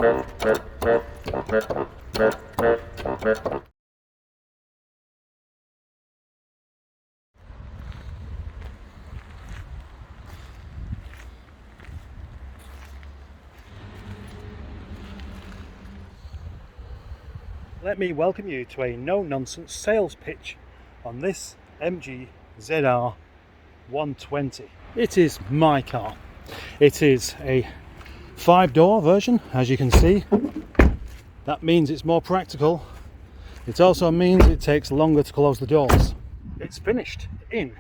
Let me welcome you to a no-nonsense sales pitch on this MG ZR 120. It is my car. It is a 5-door version, as you can see. That means it's more practical. It also means it takes longer to close the doors. It's finished in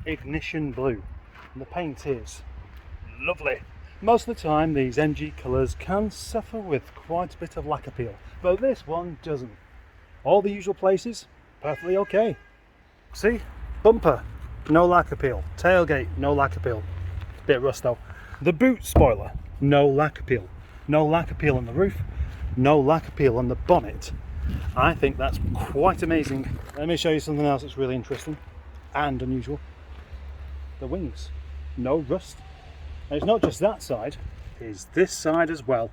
ignition blue, and the paint is lovely. Most of the time these MG colours can suffer with quite a bit of lack appeal, but this one doesn't. All the usual places, perfectly okay. See, bumper, no lack appeal. Tailgate, no lack appeal. Bit rust though. The boot spoiler, no lack appeal. No lack appeal on the roof, no lack appeal on the bonnet. I think that's quite amazing. Let me show you something else that's really interesting and unusual. The wings, no rust. And it's not just that side, it's this side as well.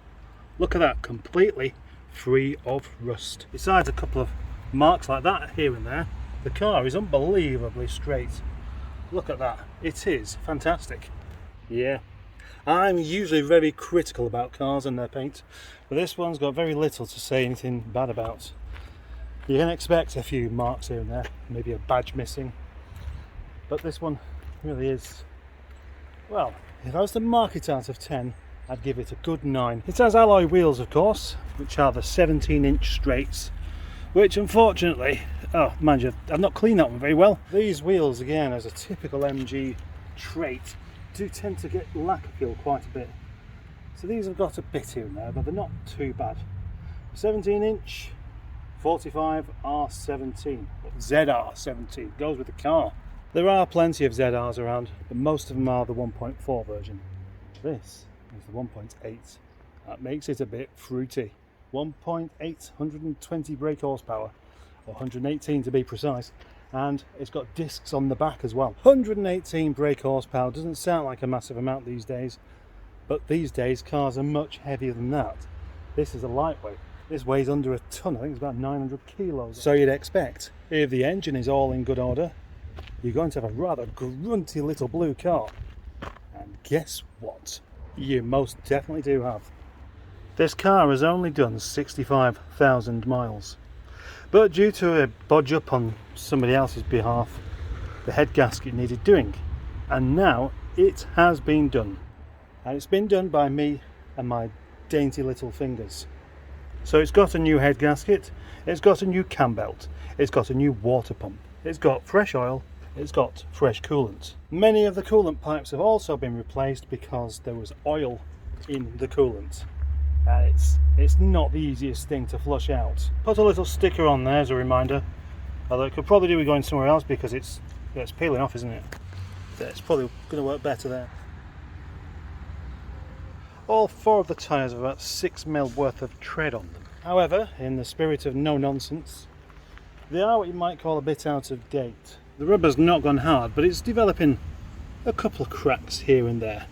Look at that, completely free of rust. Besides a couple of marks like that here and there, the car is unbelievably straight. Look at that, it is fantastic. Yeah, I'm usually very critical about cars and their paint, but this one's got very little to say anything bad about. You can expect a few marks here and there, maybe a badge missing, but this one really is, well, if I was to mark it out of 10, I'd give it a good 9. It has alloy wheels, of course, which are the 17-inch straights, which unfortunately, oh mind you, I've not cleaned that one very well. These wheels, again, as a typical MG trait, do tend to get lack appeal quite a bit. So these have got a bit here and there, but they're not too bad. 17-inch, 45 R17, ZR17, goes with the car. There are plenty of ZRs around, but most of them are the 1.4 version. This is the 1.8. That makes it a bit fruity. 1.8, 120 brake horsepower, or 118 to be precise, and it's got discs on the back as well. 118 brake horsepower doesn't sound like a massive amount these days, but these days cars are much heavier than that. This is a lightweight. This weighs under a ton, I think it's about 900 kilos. So you'd expect, if the engine is all in good order, you're going to have a rather grunty little blue car. And guess what? You most definitely do have. This car has only done 65,000 miles. But due to a bodge up on somebody else's behalf, the head gasket needed doing. And now it has been done. And it's been done by me and my dainty little fingers. So it's got a new head gasket, it's got a new cam belt, it's got a new water pump, it's got fresh oil, it's got fresh coolant. Many of the coolant pipes have also been replaced because there was oil in the coolant. And it's not the easiest thing to flush out. Put a little sticker on there as a reminder, although it could probably do with going somewhere else because it's peeling off, isn't it? It's probably going to work better there. All 4 of the tyres have about 6mm worth of tread on them. However, in the spirit of no nonsense, they are what you might call a bit out of date. The rubber's not gone hard, but it's developing a couple of cracks here and there,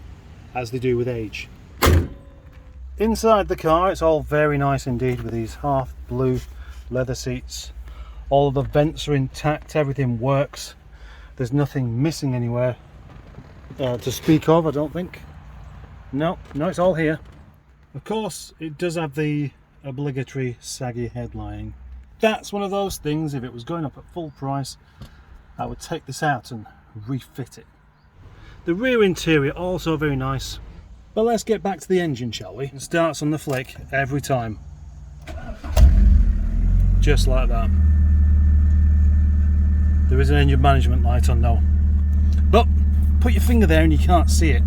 as they do with age. Inside the car, it's all very nice indeed with these half blue leather seats. All the vents are intact, everything works. There's nothing missing anywhere to speak of, I don't think. No, it's all here. Of course, it does have the obligatory saggy headlining. That's one of those things, if it was going up at full price, I would take this out and refit it. The rear interior also very nice. But let's get back to the engine, shall we? It starts on the flick every time. Just like that. There is an engine management light on though. But put your finger there and you can't see it.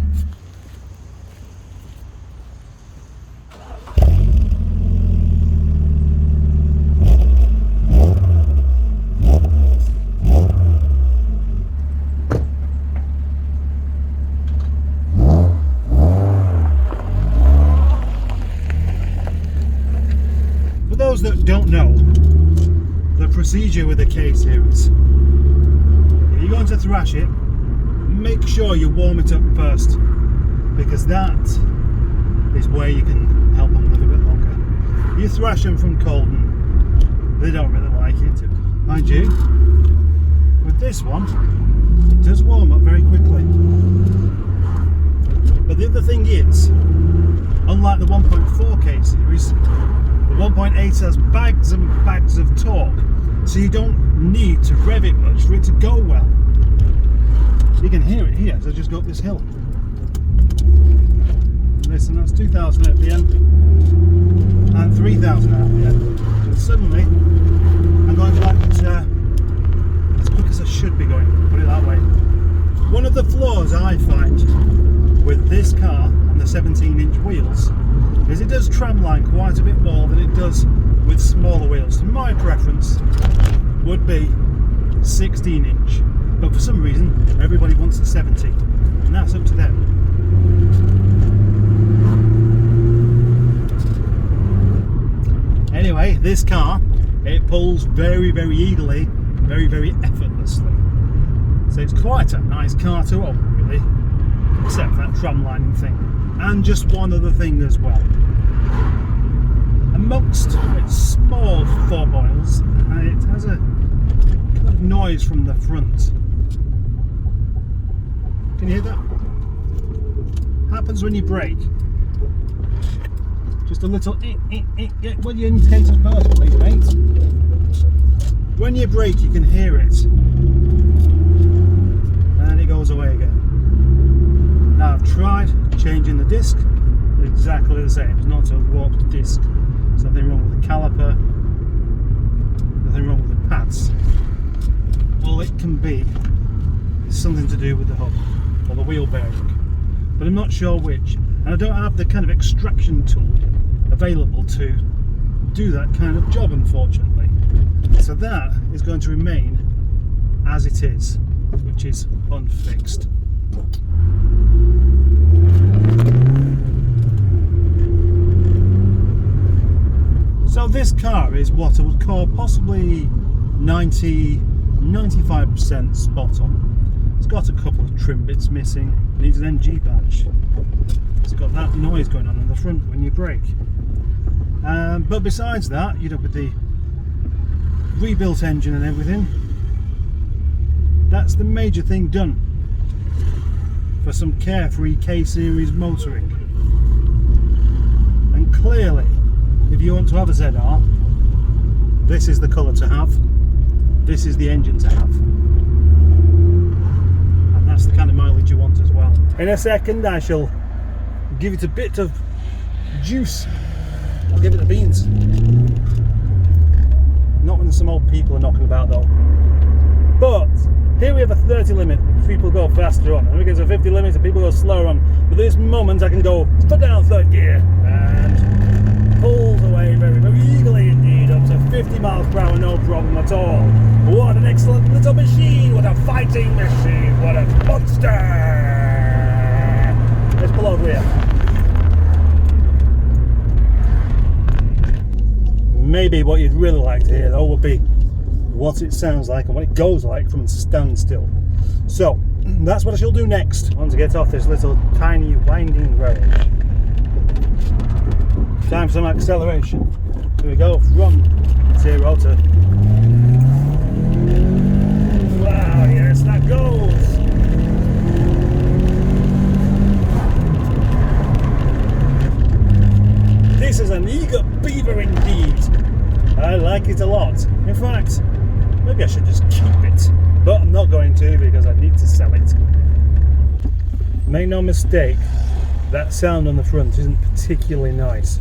For those that don't know, the procedure with the K-Series, if you're going to thrash it, make sure you warm it up first, because that is where you can help them live a bit longer. thrash them from Colton, they don't really like it. Mind you, with this one, it does warm up very quickly. But the other thing is, unlike the 1.4K series, the 1.8 has bags and bags of torque, so you don't need to rev it much for it to go well. You can hear it here as I just go up this hill. Listen, that's 2000 RPM and 3000 RPM. And suddenly, I'm going quite as quick as I should be going, put it that way. One of the flaws I find with this car and the 17-inch wheels is it does tramline quite a bit more than it does with smaller wheels. So my preference would be 16-inch, but for some reason everybody wants the 70, and that's up to them. Anyway, this car, it pulls very, very easily, very, very effortlessly. So it's quite a nice car to own, really, except that tramlining thing. And just one other thing as well. Amongst its small foibles, it has a kind of noise from the front. Can you hear that? Happens when you brake. Just a little well, you intend to perfectly, mate. When you brake, you can hear it, and then it goes away again. Now I've tried changing the disc, exactly the same. It's not a warped disc. There's nothing wrong with the caliper, nothing wrong with the pads. All it can be is something to do with the hub or the wheel bearing, but I'm not sure which, and I don't have the kind of extraction tool available to do that kind of job, unfortunately. So that is going to remain as it is, which is unfixed. So this car is what I would call possibly 95% spot on. It's got a couple of trim bits missing, needs an MG badge. It's got that noise going on the front when you brake. But besides that, you know, with the rebuilt engine and everything, that's the major thing done for some carefree K-series motoring. And clearly, if you want to have a ZR, this is the colour to have, this is the engine to have, and that's the kind of mileage you want as well. In a second I shall give it a bit of juice. I'll give it the beans. Not when some old people are knocking about though. But here we have a 30 limit, people go faster on, and we get to a 50 limit and people go slower on. But this moment I can go foot down third gear and pulls away very, very eagerly indeed, up to 50 miles per hour, no problem at all. What an excellent little machine, what a fighting machine, what a monster! Let's pull over here. Maybe what you'd really like to hear though would be what it sounds like and what it goes like from standstill. So that's what I shall do next. I want to get off this little tiny winding road. Time for some acceleration. Here we go from 0 to... Wow, yes, that goes! This is an eager beaver indeed. I like it a lot. In fact, maybe I should just keep it. But I'm not going to because I need to sell it. Make no mistake, that sound on the front isn't particularly nice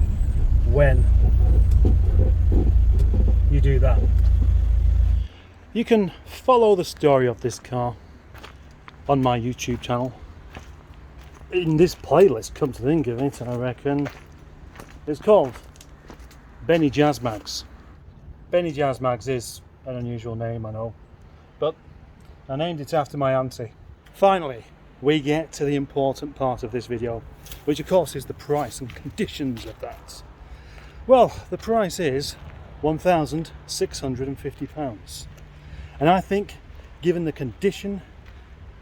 when you do that. You can follow the story of this car on my YouTube channel. In this playlist, come to think of it, I reckon it's called Benny Jazzmags. Benny Jazzmags is an unusual name, I know, but I named it after my auntie. Finally, we get to the important part of this video, which of course is the price and conditions of that. Well, the price is £1,650, and I think, given the condition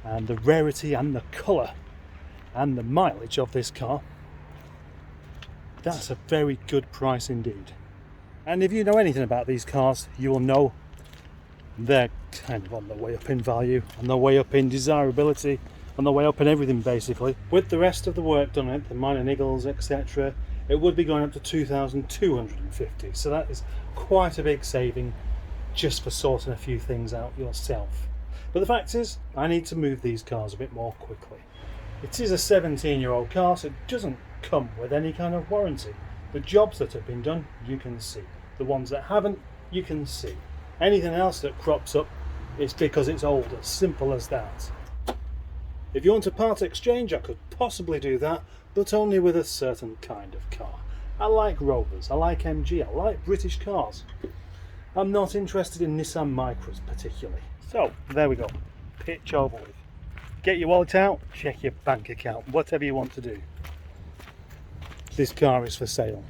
and the rarity and the colour and the mileage of this car, that's a very good price indeed. And if you know anything about these cars, you will know they're kind of on the way up in value, on the way up in desirability, on the way up in everything basically. With the rest of the work done on it, the minor niggles, etc., it would be going up to 2,250. So that is quite a big saving just for sorting a few things out yourself. But the fact is, I need to move these cars a bit more quickly. It is a 17-year-old car, so it doesn't come with any kind of warranty. The jobs that have been done, you can see. The ones that haven't, you can see. Anything else that crops up is because it's old, as simple as that. If you want a part exchange, I could possibly do that, but only with a certain kind of car. I like Rovers, I like MG, I like British cars. I'm not interested in Nissan Micras particularly. So, there we go. Pitch over with. Get your wallet out, check your bank account, whatever you want to do. This car is for sale.